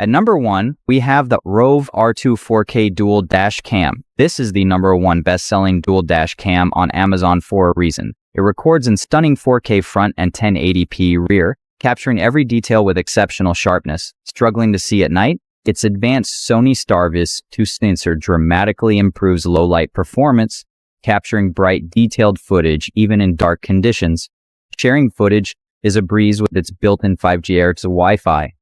At number 1, we have the ROVE R2 4K Dual Dash Cam. This is the #1 best-selling dual dash cam on Amazon for a reason. It records in stunning 4K front and 1080p rear, capturing every detail with exceptional sharpness. Struggling to see at night? Its advanced Sony Starvis 2 sensor dramatically improves low-light performance, capturing bright, detailed footage even in dark conditions. Sharing footage is a breeze with its built-in 5G Wi-Fi.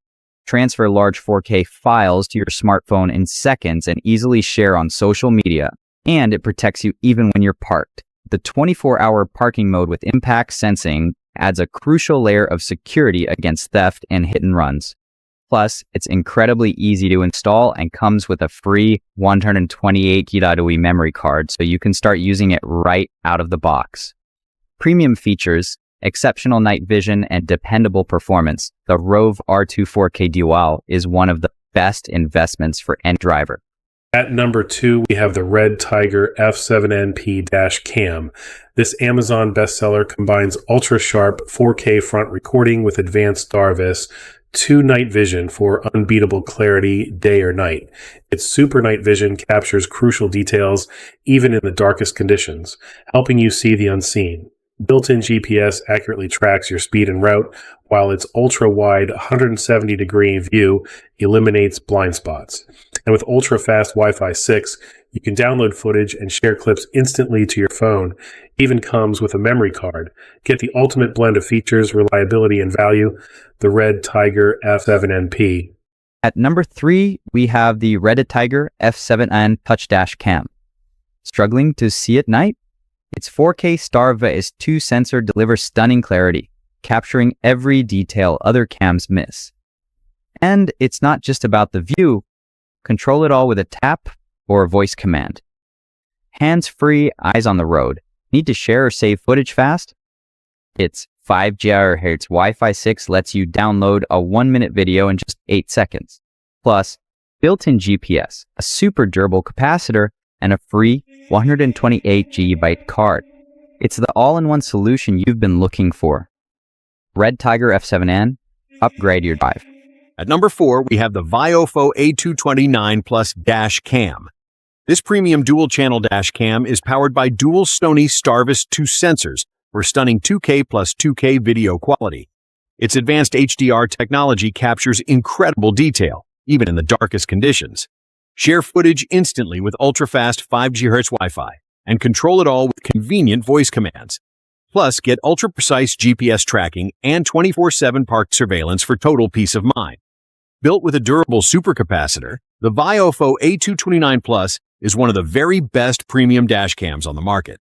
Transfer large 4K files to your smartphone in seconds and easily share on social media. And it protects you even when you're parked. The 24-hour parking mode with impact sensing adds a crucial layer of security against theft and hit and runs. Plus, it's incredibly easy to install and comes with a free 128 GB memory card, so you can start using it right out of the box. Premium features, exceptional night vision, and dependable performance. The ROVE R2 4K Dual is one of the best investments for any driver. At number 2, we have the REDTIGER F7NP Dash Cam. This Amazon bestseller combines ultra-sharp 4K front recording with advanced Starvis 2 night vision for unbeatable clarity day or night. Its super night vision captures crucial details even in the darkest conditions, helping you see the unseen. Built-in GPS accurately tracks your speed and route, while its ultra-wide 170-degree view eliminates blind spots. And with ultra-fast Wi-Fi 6, you can download footage and share clips instantly to your phone. Even comes with a memory card. Get the ultimate blend of features, reliability, and value, the REDTIGER F7NP. At number 3, we have the REDTIGER F7N Touch Dash Cam. Struggling to see at night? Its 4K Starvis 2 sensor delivers stunning clarity, capturing every detail other cams miss. And it's not just about the view. Control it all with a tap or a voice command. Hands-free, eyes on the road. Need to share or save footage fast? Its 5 GHz Wi-Fi 6 lets you download a 1-minute video in just 8 seconds. Plus, built-in GPS, a super durable capacitor, and a free 128 GB card. It's the all-in-one solution you've been looking for. REDTIGER F7N, upgrade your drive. At number 4, we have the VIOFO A229 Plus Dash Cam. This premium dual-channel dash cam is powered by dual Sony Starvis 2 sensors for stunning 2K plus 2K video quality. Its advanced HDR technology captures incredible detail, even in the darkest conditions. Share footage instantly with ultra-fast 5 GHz Wi-Fi and control it all with convenient voice commands. Plus, get ultra-precise GPS tracking and 24/7 park surveillance for total peace of mind. Built with a durable supercapacitor, the VIOFO A229 Plus is one of the very best premium dash cams on the market.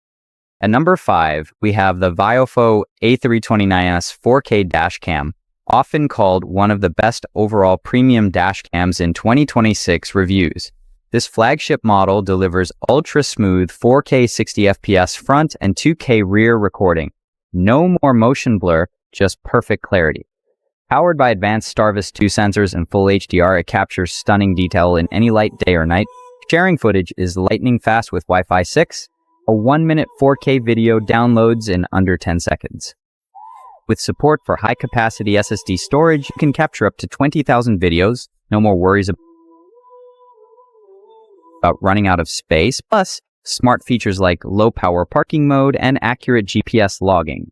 At number 5, we have the VIOFO A329S 4K Dash Cam, often called one of the best overall premium dash cams in 2026 reviews. This flagship model delivers ultra-smooth 4K 60 FPS front and 2K rear recording. No more motion blur, just perfect clarity. Powered by advanced Starvis 2 sensors and full HDR, it captures stunning detail in any light, day or night. Sharing footage is lightning fast with Wi-Fi 6. A 1-minute 4K video downloads in under 10 seconds. With support for high-capacity SSD storage, you can capture up to 20,000 videos. No more worries about running out of space. Plus, smart features like low-power parking mode and accurate GPS logging.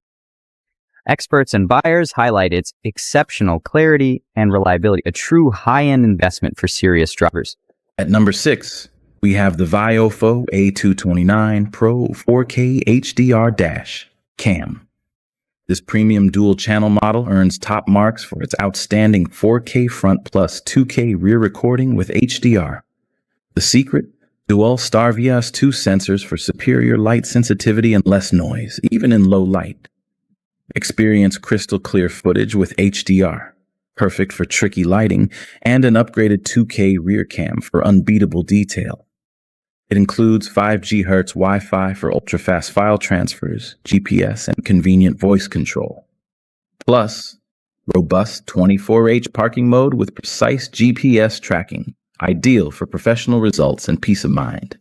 Experts and buyers highlight its exceptional clarity and reliability, a true high-end investment for serious drivers. At number 6, we have the VIOFO A229 Pro 4K HDR Dash Cam. This premium dual-channel model earns top marks for its outstanding 4K front plus 2K rear recording with HDR. The secret? Dual Starvis 2 sensors for superior light sensitivity and less noise, even in low light. Experience crystal clear footage with HDR, perfect for tricky lighting, and an upgraded 2K rear cam for unbeatable detail. It includes 5 GHz Wi-Fi for ultra-fast file transfers, GPS, and convenient voice control. Plus, robust 24H parking mode with precise GPS tracking, ideal for professional results and peace of mind.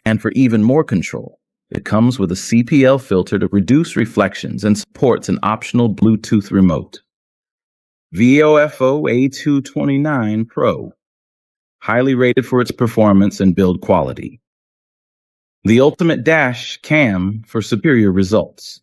And for even more control, it comes with a CPL filter to reduce reflections and supports an optional Bluetooth remote. VIOFO A229 Pro, highly rated for its performance and build quality. The ultimate dash cam for superior results.